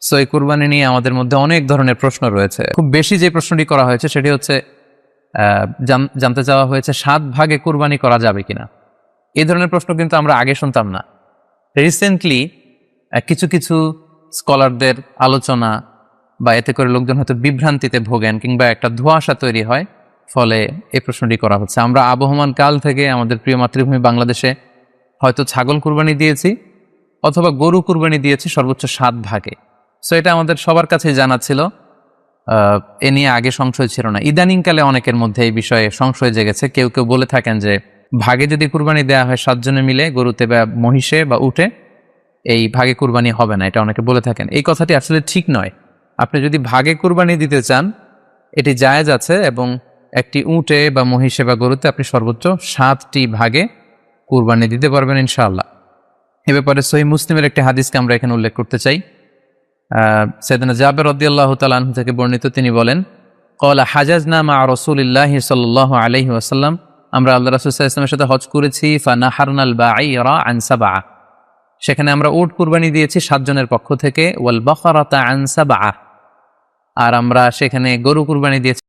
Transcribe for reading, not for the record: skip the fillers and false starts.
So এই কুরবানি নিয়ে আমাদের মধ্যে অনেক ধরনের প্রশ্ন রয়েছে। খুব বেশি যে প্রশ্নটি করা হয়েছে সেটি হচ্ছে জানতে চাওয়া হয়েছে 7 ভাগে কুরবানি করা যাবে কিনা। এই ধরনের প্রশ্ন কিন্তু আমরা আগে শুনতাম না। রিসেন্টলি কিছু কিছু স্কলারদের আলোচনা বা এতে করে লোকজন হয়তো বিভ্রান্তিতে ভোগেন কিংবা একটা ধোঁয়াশা তৈরি হয়, ফলে এই প্রশ্নটি করা হচ্ছে। আমরা আবহমান কাল থেকে আমাদের প্রিয় মাতৃভূমি বাংলাদেশে হয়তো ছাগল কুরবানি দিয়েছি অথবা গরু কুরবানি দিয়েছি সর্বোচ্চ 7 ভাগে। সো এটা আমাদের সবার কাছে জানা ছিল, এ নিয়ে আগে সংশয় ছিল না। ইদানিংকালে অনেকের মধ্যে এই বিষয়ে সংশয় জেগেছে। কেউ কেউ বলে থাকেন যে ভাগে যদি কুরবানি দেওয়া হয় 7 জনে মিলে গরুতে বা মহিষে বা উটে, এই ভাগে কুরবানি হবে না, এটা অনেকে বলে থাকেন। এই কথাটি আসলে ঠিক নয়। আপনি যদি ভাগে কুরবানি দিতে চান এটি জায়েজ আছে, এবং একটি উটে বা মহিষে বা গরুতে আপনি সর্বোচ্চ 7টি ভাগে কুরবানি দিতে পারবেন ইনশাআল্লাহ। এ ব্যাপারে সহিহ মুসলিমের একটি হাদিসকে আমরা এখানে উল্লেখ করতে চাই। সাইয়েদনা জাবের রাদিয়াল্লাহু তাআলা আনহু থেকে বর্ণিত, তিনি বলেন, ক্বালা হাজাজনা মা রাসূলিল্লাহি সাল্লাল্লাহু আলাইহি ওয়াসাল্লাম, আমরা আল্লাহ রাসূল সাল্লাল্লাহু আলাইহি ওয়াসাল্লামের সাথে হজ করেছি। ফানাহারনাল বাঈরা আন সাবআ, সেখানে আমরা উট কুরবানি দিয়েছি 7 জনের পক্ষ থেকে। ওয়াল বাকারাতা আন সাবআ, আর আমরা সেখানে গরু কুরবানি দিয়েছি